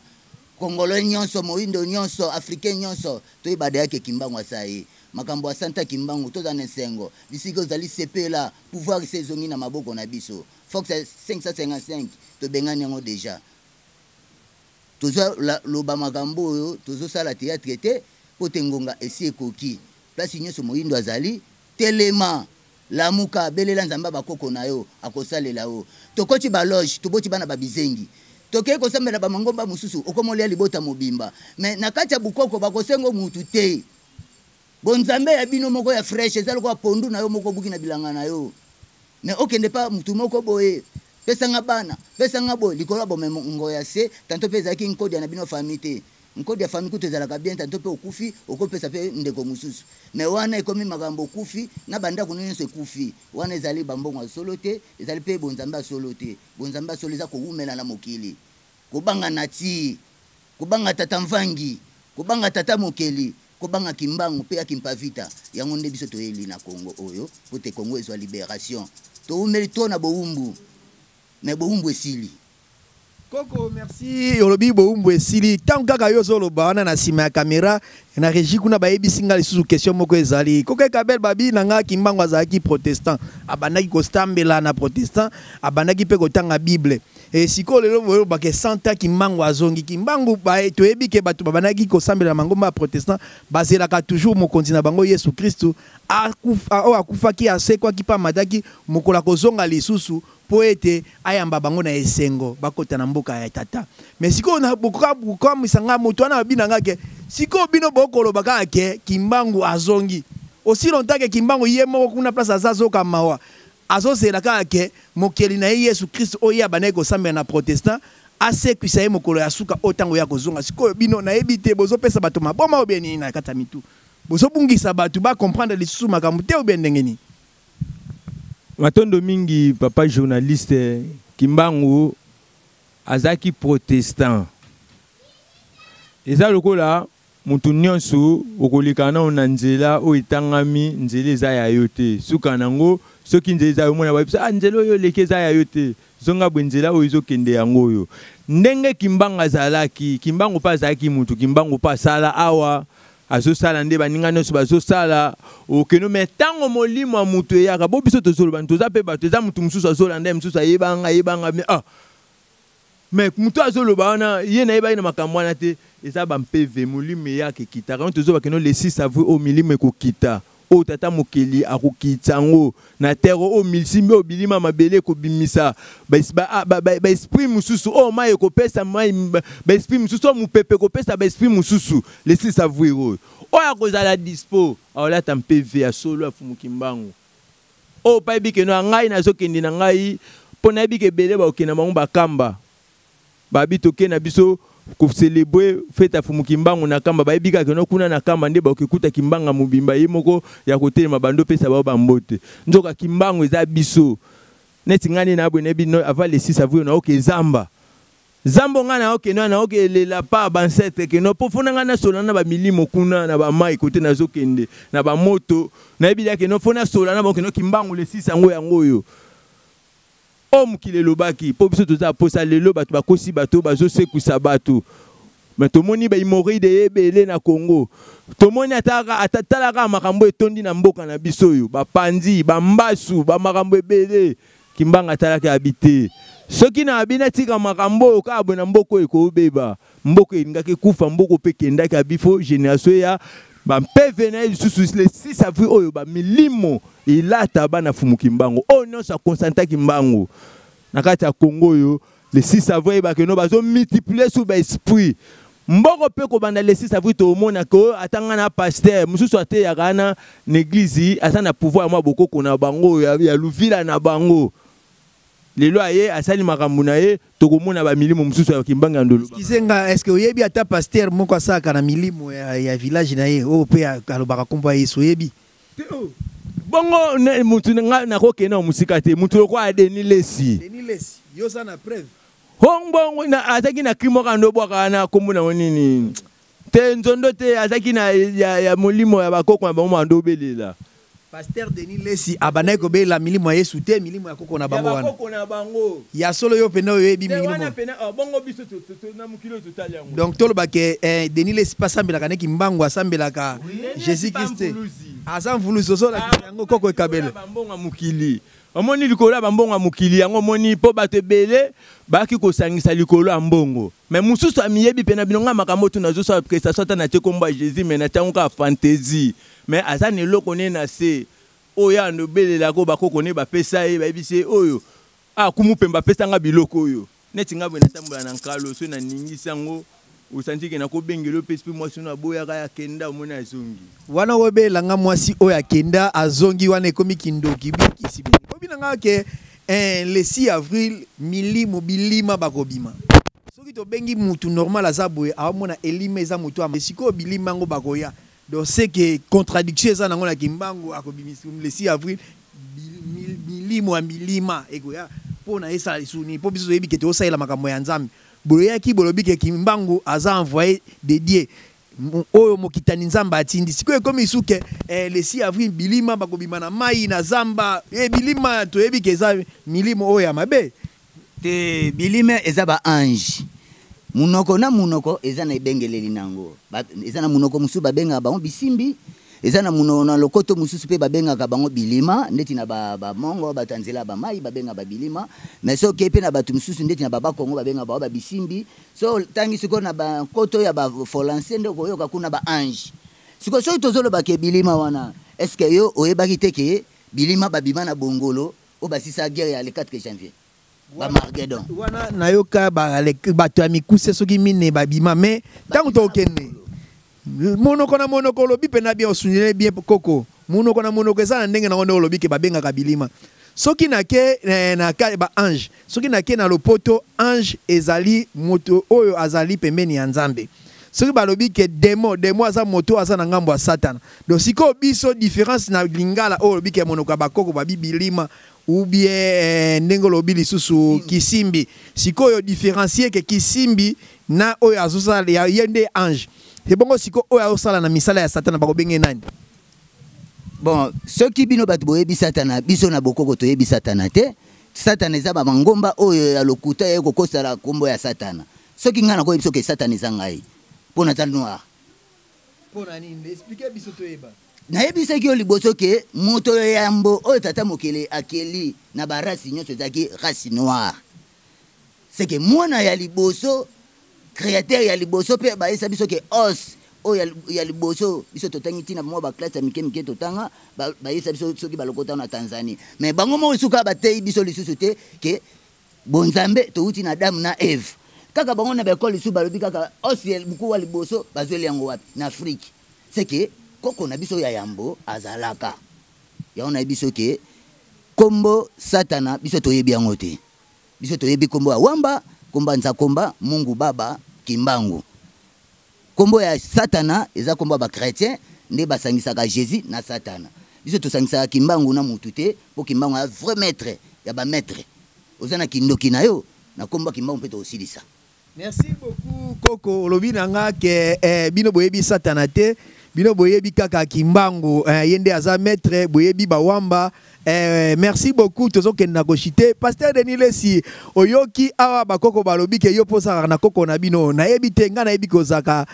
congolais nyonso moindo nyonso africain nyonso toyebada yake kimbangu asaye makambo santa kimbangu toza na sengo bisiko zali sepela pouvoir sezongi na maboko na biso Fox 555 to bengani yango déjà tozo loba makambo oyo tozo sala théâtre te pote ngonga esi ekoki place nyonso moindo azali telema lamuka belela nzamba bakoko na yo akosalela yo tokoti ba loge toboti bana babizengi toke ko sambela ba mangomba mususu okomolia libota mobimba mais nakati ya bukoko bakosengo mutu te bonzambe ya bino moko ya fresh ezali kwa pondu na yo moko buki na bilanga na yo mais okende pa mutu moko boye pesanga bana pesanga bo likolo bo mengo ya se tanto peza ki nkodi na bino famille nkodi ya famille kutezala bien tanto pe okufi okopesa pe ndeko mususu mais wana ekomi magambo okufi na banda kunyo se kufi wana ezali bambongo solo te ezali pe bonzamba solo te bonzamba solo za ko umela na mokili kubanga nati kubanga tata mvangi kubanga tata mokeli kubanga kimbangu pe akimpavita yango nde biso toyeli na Congo oyo pote Congo ezwa libération to umeli to na boumbu mais boumbu esili Koko, merci. Yolobi boumbu esili. Tant kaka yo zolo baana na sima ya kamera na régie kuna bayebi singa lisusu question moko ezali. Koko kabel babi nanga kimbangu azaki protestant. Abanaki ko stambela na protestant, abanaki pe ko tanga Bible. Et siko lelo boyo bake santa kimbangu azongi kimbangu ba toyebi ke batu babanaki ko sambela mangomba protestant bazelaka toujours mokonzi na bango Yesu Kristu akufaki asekwa kipa madaki mokola kozonga lisusu po ete ayamba bango na esengo bakota na mboka ya tata mais siko na buka misanga moto wana binanga ke siko bino bokolo baka ke kimbangu azongi aussi longtemps que kimbangu yemo kuna place azazoka mawa azozela kaka ke mokeli na Yesu Kristo oyo abanaye kosambela na protestant asekwisa ye mokolo ya suka otango ya kozonga sikoyo bino nayebi te bozopesa bato maboma obeni na kata mitu bozobungisa bato ba comprendre lisusu makambo te obe ndenge nini matondo mingi papa journaliste kimbangu azaki protestant eza lokola mutu nyonso okolikana na nzela o itangami nzela eza ya yo te suka nango soki nzela eza yo mona babisa nzela oyo leke eza ya yo te zonga bwenzela oyo ezokende yango oyo ndenge kimbangu azalaki kimbangu pa azalaki mutu kimbangu pa sala awa azosala nde baninga nyonso bazosala okeno me ntango molimo ya mutu eyaka bo biso tozoloba toza mpe bato eza mutu mosusu azolanda mosusu ayebanga me mais mutu azoloba wana ye nayebaki na makambo wana te eza bampeve molimo eyaka ekitaka ono tozoba keno lesi savoi oyo milimo ekokita oyo tata mokeli akokita yango na terre oyo misimbi oyo bilima mabele ekobimisa baesprit mosusu oyo mai ekopesa baesprit mosusu oyo mopepe ekopesa baesprit mosusu lesi savoi oyo oyo akozala dispo aolata mpeve ya solo afumu kimbangu oyo pa yebi keno ya ngai nazokende na ngai mpo nayebi ke ebele baokende bango bakamba babi toke na biso ko célébrer fête afumu kimbangu na kamba bayebi kaka no kuna na kamba nde bakekuta kimbanga mobimba ye moko ya kotelema bando pesa bao bambote nzoka kimbangu eza biso neti ngani na abone bino avant le 6 avril na oke zamba zambo ngana oke na oke lela pa bansete ke no pofuna ngana solana ba milimo kuna na ba mai kote na zokende na ba moto na ebila ke no fona solana ba no kimbangu le 6 yango yo omukile lobaki po biso toza posa lelo bato bakosi bato bazosekusa bato mais tomoni ba imoride ebele na Congo tomoni atatalaka makambo etondi na mboka na biso yo bapandi bambasu ba makambo ebele kimbanga talaka habité soki na abina tika makambo ka abona mboko ekobeba mboko ingaki kufa mboko pe kendaki abifo génération ya ba PV na lisusu le 6 avril oyo ba milimo ilata bana fumukimbango o non sa consenta kimbango na kati ya Congo yo le 6 avril ba keno bazo multiplier sous ba esprit mboko pe ko banda le 6 avril to mona ko atanga na pasteur mususu ate ya kana n'église asa na pouvoir mwa bokoko na bango ya luvila na bango lelo aye asali makambo na ye tokomona ba milimo mususu ya kimbanga ndolo kizenga est-ce que oyebi ata pasteur moko asaka na milimo ya village na ye o pe alobaka komba Yesu oyebi bongo mutu na ko kena musika te mutu ko Denis Lesi yo sa na preuve hongbongo na azaki na krimo kando bwaka na komona nini te nzondo te azaki na ya molimo ya bakoko na bango ando belela pasteur Denis Lesi abana ko be la milimo ya Yesu te milimo ya koko na bango wana ya solo yo pena yo ebi milimo bongo biso to na mukilo total yango donc tolo ba ke Denis Lesi pasambela kana kimbango asambela ka Jésus Christ asa mvulu soso la yango koko ekabele bambonga mukili omoni likolo bambonga mukili yango moni po bato ebele baki kosangisa likolo ya mbongo mais mususu amiyebi pena binonga makambo tu nazo sa prestation ta na te komba Jésus mais na tango ka fantaisie mais asa ne loko ne na se oya ndo belela ko bakoko ne ba pesa e ba bise oyo kumupemba pesa nga biloko oyo neti nga bwe na tambola na nkalo so na ningisa ngo usantiki na ko bengelo pespi mwasi na boya ka kenda mona azongi wana wobela nga mwasi oya kenda azongi wana ekomi kindoki bikisi bini obina nga ke le 6 avril milimo bilima bakobima soki to bengi mutu normal azaboye awamona elime eza mutu ama siko bilima ngo bakoya donc c'est que contradiction eza nango na kimbango akobimisi le 6 avril milimo ya milima ekoya pona esa lisuni po biso yebi ke to saela makambo ya nzambe boyaki bolobi ke kimbango aza envoyé dédié oyo mokitani nzamba atindi siko ekomi isuke le 6 avril bilima bakobima na mai na zamba bilima to yebi ke eza milimo oyo ya mabe te bilima eza ba ange munoko na munoko eza na ebengeleli nango eza na munoko musu babenga bango bisimbi eza na munoko na lokoto mususu pe babenga bango bilima ndeti na ba mongo batanzela ba mai babenga ba bilima mais so kepe na batu mususu ndeti na baba Kongo babenga ba bisimbi so tangi siko na ba koto ya ba folanse ndo koyoka kuna ba ange siko so tozolo ba ke bilima wana est ce que yo oyebaki teke bilima babima na bongolo o basisa guerre ya le 4 janvier ba Margedon wana nayoka bato ya mikuse soki mine babima mais tango tokende monoko na monoko lobi pena bien osunile bien koko monoko na monoko eza na ndenge na ngondo lobi ke babenga ka bilima soki na ke na ka ba ange soki na ke na lopoto ange ezali moto oyo azali pembeni ya nzambe soki balobi ke demo aza moto aza na ngambo ya satana donc siko biso différence na lingala oyo lobi ke monoko ya bakoko babi bilima ou bien ndenge lobi lisusu kisimbi sikoyo différencier ke kisimbi na oyo azosala ya yende ange c'est bon siko oyo azosala na misala ya satana bakobenge nani bon soki bino bato boyebi satana biso na bokoko toyebi satana te satana eza ba mangomba oyo ya lokuta ye kokosala kombo ya satana soki ngana koyebi soki satana eza ngai pona ta noir pona nini expliquer biso toyeba nayebisaki yo liboso ke moto yambo oyo tata mokele akeli na barasi nyonso ezalaki race noire c'est que mwana ya liboso créateur ya liboso mpe bayesa biso ke os oyo ya liboso biso totangi ntina mwa baklasse ya mike totanga bayesa biso soki balokota na Tanzanie mais bango moko suka bateyi biso lisusu te ke bonzambe touti na Adamu na Eve kaka bango na baekole lisusu balobi kaka os ya buku wa liboso bazweli yango wapi na Afrique c'est que koko na biso ya yambo azalaka ya ona biso ke kombo satana biso toyebi yango te biso toyebi kombo ya wamba komba nza komba Mungu Baba kimbangu kombo ya satana eza kombo ba chrétien nde basangisaka Jésus na satana biso tosangisaka kimbangu na mutu te po kimbangu a vrai maître ya ba maître ozana kindoki na yo na komba kimbangu mpe tosilisa. Merci beaucoup Koko olobi nanga ke bino boyebi satana te bino boyebi kaka kimbangu yende aza maître boyebi bawamba. Merci beaucoup tozo kenda koshite pasteur Denis Lesi oyoki awa bakoko balobi ke yo posa na koko na bino na yebi tenga na yebi kozaka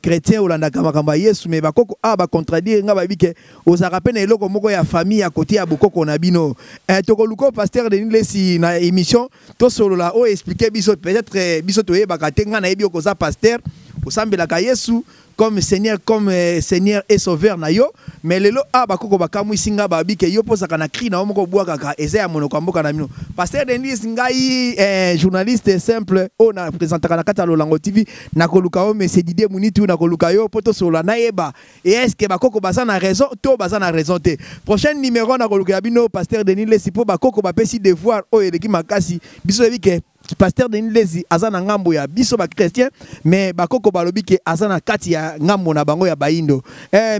chrétien olanda makamba Yesu me bakoko awa ba contradire nga babi ke ozaka pe na eloko moko ya famille à côté ya bokoko na bino tokoluko pasteur Denis Lesi na émission to solo la o expliquer biso peut-être biso toyeba tenga na yebi okoza pasteur osambelaka Yesu comme Seigneur et Sauveur na yo mais lelo bakoko bakamwisi nga babi ke yo posaka na cri na omoko bwaka eza ya monoko mboka na mino pasteur Denis ngai journaliste simple na présentaka na kata Lolango TV na koluka o mais c'est Didier Munitu na koluka yo poto solo na yeba et est-ce que bakoko baza na raison to baza na raison te prochain numéro na koluka bino pasteur Denis Lesi po bakoko bapesi devoir o eleki makasi biso yebi ke pasteur Denis Lesi azana ngambo ya biso ba chrétien mais bakoko balobi ke azana kati ya ngambo na bango ya baindo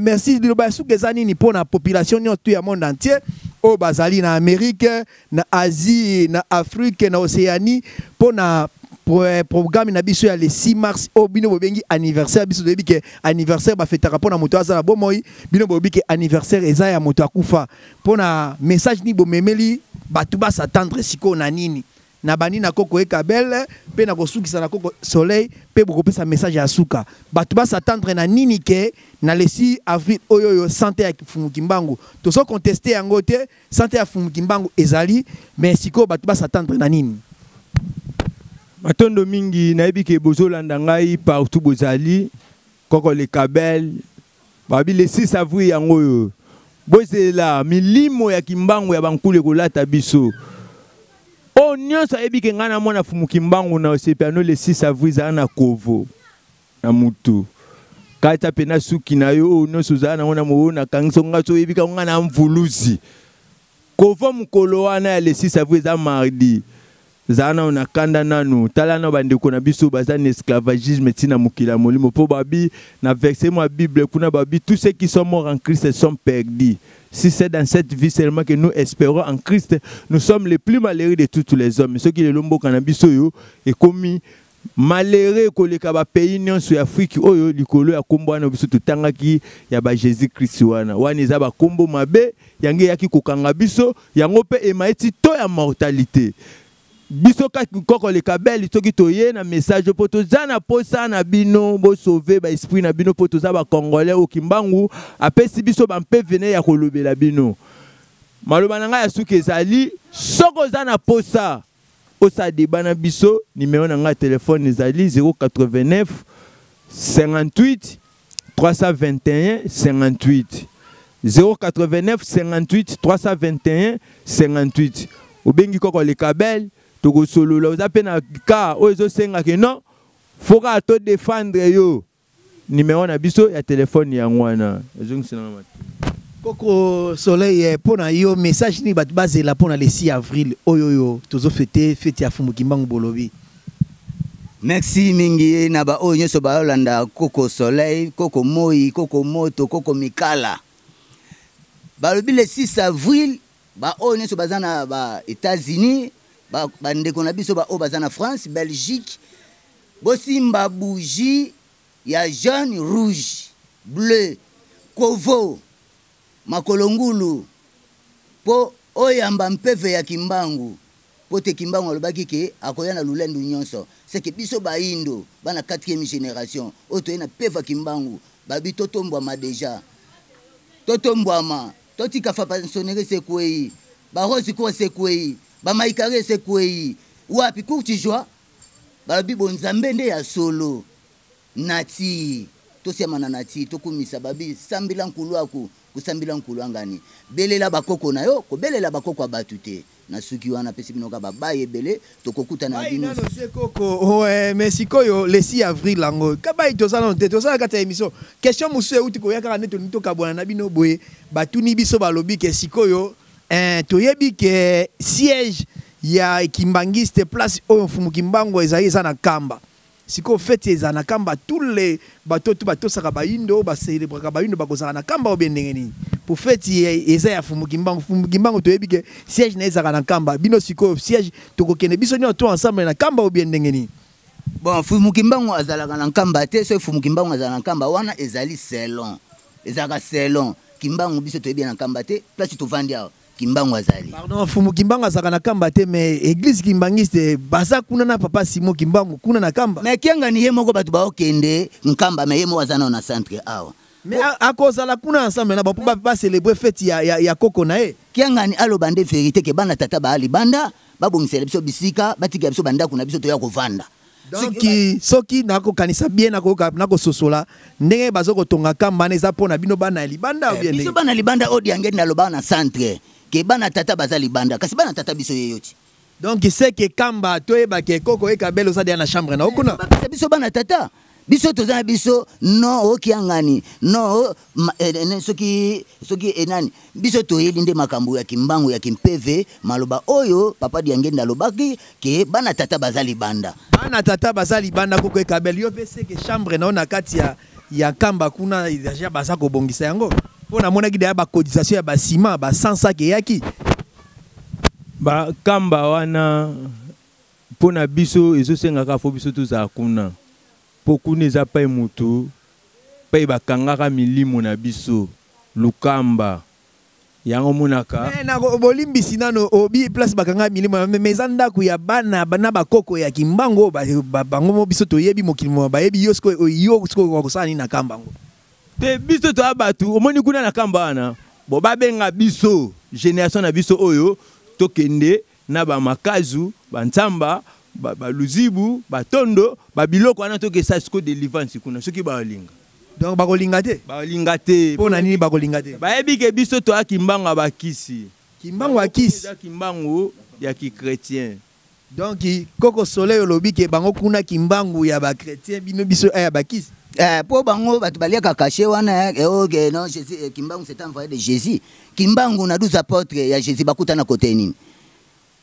merci de ba sukezani ni pona population nyonso ya monde entier o bazali na Amérique na Asie na Afrique na Océanie pona programme na biso ya le 6 mars o bino bobengi anniversaire biso debi ke anniversaire ba fetaka pona moto azala bomoi bino bobi ke anniversaire eza ya moto akufa pona message ni bomemeli batu ba s'attendre siko na nini na bani na koko ekabel pe na kosukisa na koko soleil pe bokopesa message ya suka batu ba s'attendre na nini ke na le 6 avril oyo santé ya Fumukimbangu tozo contester yango te santé ya Fumukimbangu ezali mais siko batu ba s'attendre na nini matondo mingi na yebi ke bozolanda ngai partout bozali koko le kabel babi le 6 avril yango yo bozela milimo ya Kimbangu ya bankule kolata biso o nyonso ayebi ke ngana mwana Fumukimbangu na osepiano le 6 avril za na kovo na mutu kata pena suki na yo nyonso za na mwana mo na kangiso ngaso yebi ka ngana mvuluzi kovo mukolo wana ya le 6 avril za mardi zana ona kanda nanu tala na bandeko na biso baza na esclavagisme tina mukila molimo po babi na verset mo Bible kuna babi tous ceux qui sont morts en Christ sont perdus. Si c'est dans cette vie seulement que nous espérons en Christ, nous sommes les plus malheureux de tous les hommes. Ceux qui le lombo kanabiso yo et commis malheureux ko le kaba pays nyonso ya Afrique oyo likolo ya kombo wana biso tutangaki ya ba Jésus Christ wana wani za ba kombo mabe yange yaki kokanga biso yango pe emaiti to ya mortalité. Biso koko le kabel soki toye na message poto zana posa na bino bo sauver ba esprit na bino poto za ba congolais au Kimbangu apesi biso ba mpe vene ya kolobela bino maloba nanga ya suki ezali soko zana posa osa debana biso numéro nanga téléphone ezali 089 58 321 58 089 58 321 58 obengi koko le kabel toko solo la oza pena ka ozo senga ke non foka to défendre yo numéro na biso ya téléphone ya ngwana koko soleil pona yo message ni bat bazela pona le 6 avril oyo tozo fête ya Fumukimbangu bolobi. Merci mingi na ba oyo nyoso ba olanda koko soleil koko moi koko moto koko mikala balobi le 6 avril ba oyo nyoso bazana ba États-Unis ba ndeko na biso ba o bazana France Belgique bosimba bougie ya jaune rouge bleu kovo makolongulu po oyamba mpeve ya Kimbangu po te Kimbangu alobaki ke akoya na lulendu nyonso c'est que biso ba indo bana 4e génération oto na peva Kimbangu babi totombwa déjà totombwama totika fa pensionnaire sekwei ba rose ko sekwei ba maikare sekwei wapi kuti joie babi bonzambe nde ya solo nati tosiama na nati tokumisa babi sambila nkulu aku kusambila nkulu angani belela bakoko na yo ko belela bakoko abatute na suki wana pesi binoka babaye bele tokokuta na bino nano se koko Mexico yo le 6 avril lango kabai tozana nte tozana kata émission question musu euti ko yakaka neto nito kabona na bino boye batuni biso balobi ke sikoyo toyebi ke siège ya kimbangiste place oyo Fumukimbangu ezali za na kamba siko fete eza na kamba tous les bateaux tout bateau saka baindo ba célébrer ka baindo ba kozana na kamba obendengeni pour feti eza ya fumu kimbangu to yebi ke siège na ezaka na kamba bino siko siège to kokene biso ni to ensemble na kamba ou bien ndengeni. Bon fumu kimbangu azalaka na kamba te so fumu kimbangu azalaka na kamba wana ezali selon ezaka selon kimbangu biso to yebi na kamba te place to vandi awa kimbangu azali. Pardon, fumu kimbangu azaka na kamba te mais église kimbangiste baza kuna na papa Simon kimbangu kuna na kamba. Mais kianga ni yemo ko batu ba okende nkamba mais yemo azana na centre awa. Mais à cause la kuna ensemble na ba pas célébrer fête ya koko na e. Kianga ni alo bande vérité ke bana tata ba ali banda babongisela biso bisika batika biso banda kuna biso to ya kovanda. Donc soki nako kanisa bien nako sosola ndenge bazoko tonga kamba na eza pona bino bana libanda ou bien biso bana libanda odi angeni na loba na centre. Ke bana tata bazali banda kasi bana tata biso yeyoti. Donc c'est que kamba toyeba ke koko e kabelo sa dia na chambre na okuna biso bana tata biso tozana biso no okiangani no soki enani biso toyeli nde makambo ya kimbangu ya kimpeve maloba oyo papa diangenda lobaki ke bana tata bazali banda koko e kabelo yo pese ke chambre na ona kati ya kamba kuna déjà baza ko bongisa yango. Pona mona ki ba cotisation ya ba ciment ba sansa ke yaki ba kamba wana pona biso ezo senga ka fo biso tuza kuna pokuni za pa mutu pa ba kangaka milimo na biso lukamba yango monaka na bolimbi sinano obi place bakanga milimo mezanda ku ya bana bakoko ya kimbango bango mo biso to yebi mokilimo ba yebi yosko ko sani na kambango. Te biso to abatu omoni kuna na kamba wana bo babenga biso génération na biso oyo tokende na ba makazu ba ntsamba ba luzibu ba tondo ba biloko wana tokesa siko délivrance kuna soki ba linga. Donc bakolinga te pona nini bakolinga te bayebi ke biso to akimbango bakisi kimbango akisi kimbango ya ki chrétien. Donc koko soleil lobi ke bango kuna kimbangu ya ba chrétien bino biso ya bakisi. Po bango batu baliaka caché wana okay non Jésus kimbangu c'est envoyé de Jésus kimbangu na 12 apôtres ya Jésus bakuta na côté nini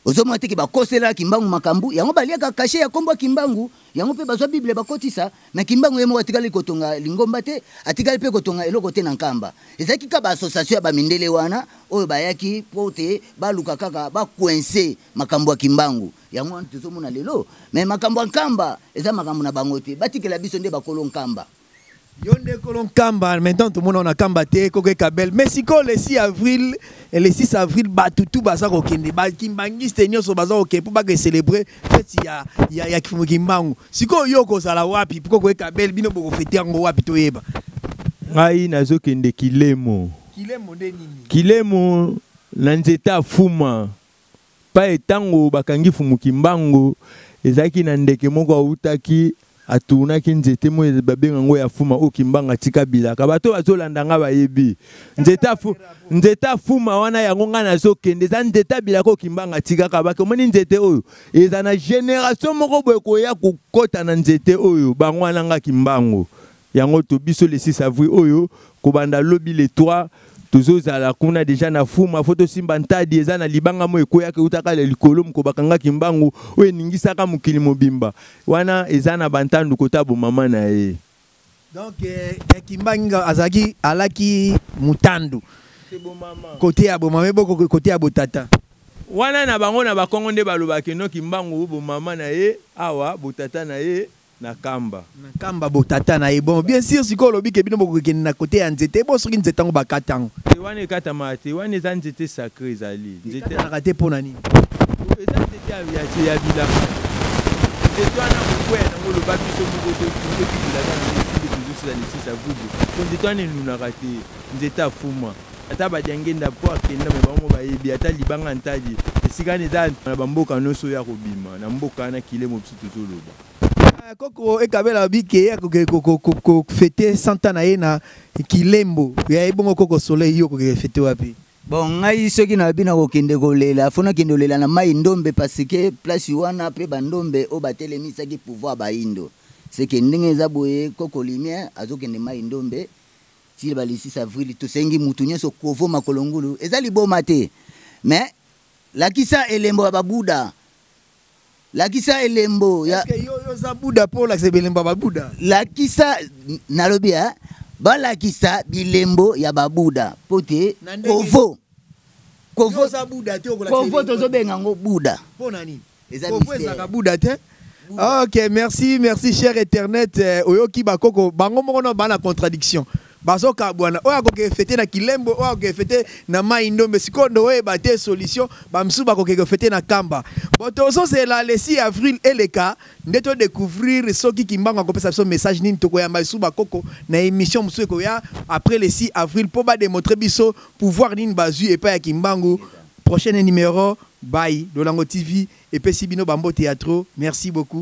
ozomo teki bakosela kimbangu makambu yango baliaka caché ya kombo kimbangu yango pe bazwa Bible bakotisa na kimbangu yemo atikali kotonga lingomba te atikali pe kotonga eloko te na nkamba ezaki ka ba association ya ba mindele wana oyo bayaki pote baluka kaka ba coincer makambo ya kimbangu yango tuzomona lelo mais makambo ya nkamba eza makambo na bango te batikela biso nde bakolo nkamba yonde kolon kamba maintenant tout le monde on a kamba te koko kabel mais siko le 6 avril et le 6 avril batutu baza ko kende ba kimbangiste nyoso baza ko pour ba célébrer fête ya kimbangu siko yoko sala wapi koko kabel bino boko fêter ngo wapi to yeba ngai nazo kende kilemo nde nini kilemo na nzeta fuma pa etango bakangi fumu kimbangu ezaki na ndeke moko autaki atuna ki nzete mo babenga ngo ya fuma o kimbanga tika bilaka bato bazolanda nga bayebi nzeta fuma wana yango nga nazo kende za nzeta bilaka o kimbanga tika kabaka moni nzete oyo eza na génération moko boye koya kokota na nzete oyo bangwana nga kimbango yango to biso le 6 avril oyo kobanda lobi le 3 tozozala kuna deja na fuma foto simba ntadi eza na libanga mo ekoya ke utaka le likolo mko bakanga kimbangu oyo ningisaka mukili mobimba wana eza na bantandu kotabo mama na ye. Donc kimbanga azaki alaki mutandu côté ya mama meboko côté ya botata wana na bango na bakongo nde balobaki no kimbangu bo mama na ye awa botata na ye na kamba botata na ye bon bien sûr siko lobi ke bino boko kende na côté ya nzete bo soki nzete ngo bakatango te wana ekata mate wana eza nzete sacré zali nzete na kate pona nini eza nzete ya bilaka nzete wana kokwena ngo loba biso moko to bilaka na nzete tuzusi za nzete vudu to nzete wana elunaka te nzete afuma ata badiangenda po akenda me bango bayebi ata libanga ntadi esika eza na bamboka nyonso ya kobima na mboka na kilemo biso tozoloba koko ekabela bike ya ko fêter 100 ans na ye na kilembo ya ebongo koko soleil yo ko fêter wapi. Bon ngai soki na bina ko kende kolela fona kende kolela na mai ndombe parce que place wana pe bandombe o batelemisa ki pouvoir ba indo c'est que ndenge za boye koko lumière azokende mai ndombe ti ba le 6 avril to sengi mutu nyoso kovo makolongulu ezali boma te mais lakisa elembo ba buda lakisa elembo ya yo za buda pour la sebelemba ba buda lakisa nalobia balakisa bilembo ya babuda pote kovo tozobenga ngo buda. Ok, merci cher Internet. Oyoki bakoko bango moko bana contradiction. Bazoka bwana oya ko fete na kilembo oya ko fete na maindo mais sikondo we bate solution bamsu ba ko fete na kamba. Botozo c'est la le 6 avril et le cas ndeto découvrir soki kimbanga ko pesa son message nini toko ya masu bakoko na émission musu ko ya après le 6 avril pour ba démontrer biso pouvoir nini bazu et pas ya kimbangu. Prochain numéro bye Dolango TV et puis Sibino Bambo Théâtre. Merci beaucoup.